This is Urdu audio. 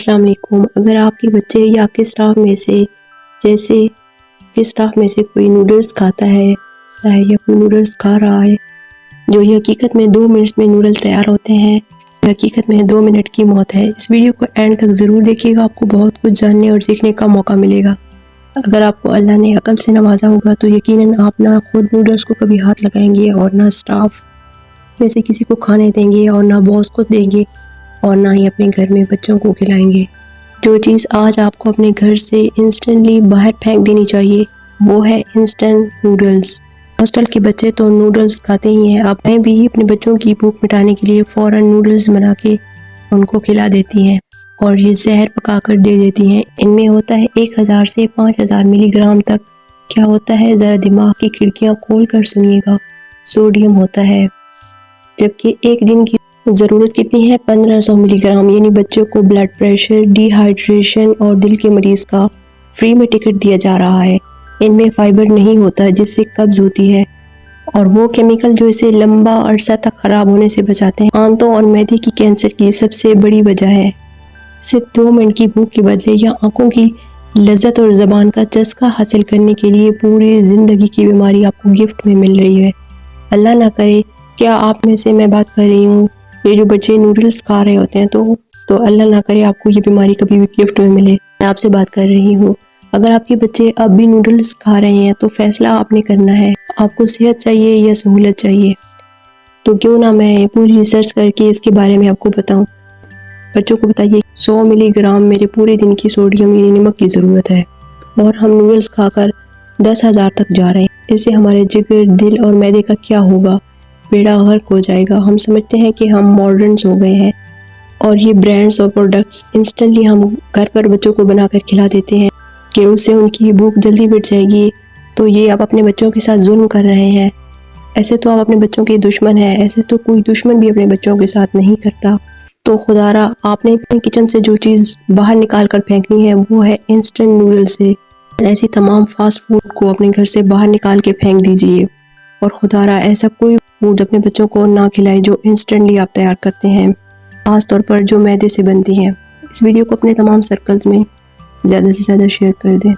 السلام علیکم۔ اگر آپ کے بچے یا آپ کے اسٹاف میں سے کوئی نوڈلز کھاتا ہے یا کوئی نوڈلز کھا رہا ہے جو حقیقت میں 2 منٹ میں نوڈل تیار ہوتے ہیں، حقیقت میں 2 منٹ کی موت ہے۔ اس ویڈیو کو اینڈ تک ضرور دیکھیے گا، آپ کو بہت کچھ جاننے اور سیکھنے کا موقع ملے گا۔ اگر آپ کو اللہ نے عقل سے نوازا ہوگا تو یقیناً آپ نہ خود نوڈلز کو کبھی ہاتھ لگائیں گے اور نہ اسٹاف میں سے کسی کو کھانے دیں گے اور نہ باس کو دیں گے اور نہ ہی اپنے گھر میں بچوں کو کھلائیں گے۔ جو چیز آج آپ کو اپنے گھر سے انسٹنٹلی باہر پھینک دینی چاہیے وہ ہے انسٹنٹ نوڈلز۔ ہاسٹل کے بچے تو نوڈلز کھاتے ہی ہیں، اب میں بھی اپنے بچوں کی بھوک مٹانے کے لیے فوراً نوڈلز بنا کے ان کو کھلا دیتی ہیں اور یہ زہر پکا کر دے دیتی ہیں۔ ان میں ہوتا ہے 1000 سے 5000 ملی گرام تک۔ کیا ہوتا ہے ذرا دماغ کی کھڑکیاں کھول کر سنیے گا۔ سوڈیم ہوتا ہے، جبکہ ایک دن کی ضرورت کتنی ہے؟ 1500 ملی گرام، یعنی بچوں کو بلڈ پریشر، ڈی ہائیڈریشن اور دل کے مریض کا فری میں ٹکٹ دیا جا رہا ہے۔ ان میں فائبر نہیں ہوتا جس سے قبض ہوتی ہے اور وہ کیمیکل جو اسے لمبا عرصہ تک خراب ہونے سے بچاتے ہیں آنتوں اور معدے کی کینسر کی سب سے بڑی وجہ ہے۔ صرف 2 منٹ کی بھوک کے بدلے یا آنکھوں کی لذت اور زبان کا چسکا حاصل کرنے کے لیے پوری زندگی کی بیماری آپ کو گفٹ میں مل رہی ہے۔ اللہ نہ کرے، کیا آپ میں سے میں بات کر رہی ہوں یہ جو بچے نوڈلز کھا رہے ہوتے ہیں تو اللہ نہ کرے آپ کو یہ بیماری کبھی بھی گفٹ میں ملے۔ میں آپ سے بات کر رہی ہوں، اگر آپ کے بچے اب بھی نوڈلز کھا رہے ہیں تو فیصلہ آپ نے کرنا ہے، آپ کو صحت چاہیے یا سہولت چاہیے۔ تو کیوں نہ میں پوری ریسرچ کر کے اس کے بارے میں آپ کو بتاؤں۔ بچوں کو بتائیے 100 ملی گرام میرے پورے دن کی سوڈیم یعنی نمک کی ضرورت ہے اور ہم نوڈلز کھا کر 10,000 تک جا رہے ہیں۔ اس سے ہمارے جگر، دل اور معدے کا کیا ہوگا؟ بیڑا غرق ہو جائے گا۔ ہم سمجھتے ہیں کہ ہم ماڈرنز ہو گئے ہیں اور یہ برانڈز اور پروڈکٹس انسٹنٹلی ہم گھر پر بچوں کو بنا کر کھلا دیتے ہیں کہ اس سے ان کی بھوک جلدی مٹ جائے گی، تو یہ آپ اپنے بچوں کے ساتھ ظلم کر رہے ہیں۔ ایسے تو آپ اپنے بچوں کے دشمن ہیں، ایسے تو کوئی دشمن بھی اپنے بچوں کے ساتھ نہیں کرتا۔ تو خدا را آپ نے اپنے کچن سے جو چیز باہر نکال کر پھینکنی ہے وہ ہے انسٹنٹ نوڈل سے۔ ایسی تمام فاسٹ فوڈ کو اپنے گھر سے باہر نکال کے پھینک دیجئے اور خدا را ایسا کوئی فوڈ اپنے بچوں کو نہ کھلائے جو انسٹنٹلی آپ تیار کرتے ہیں، خاص طور پر جو میدے سے بنتی ہیں۔ اس ویڈیو کو اپنے تمام سرکلز میں زیادہ سے زیادہ شیئر کر دیں۔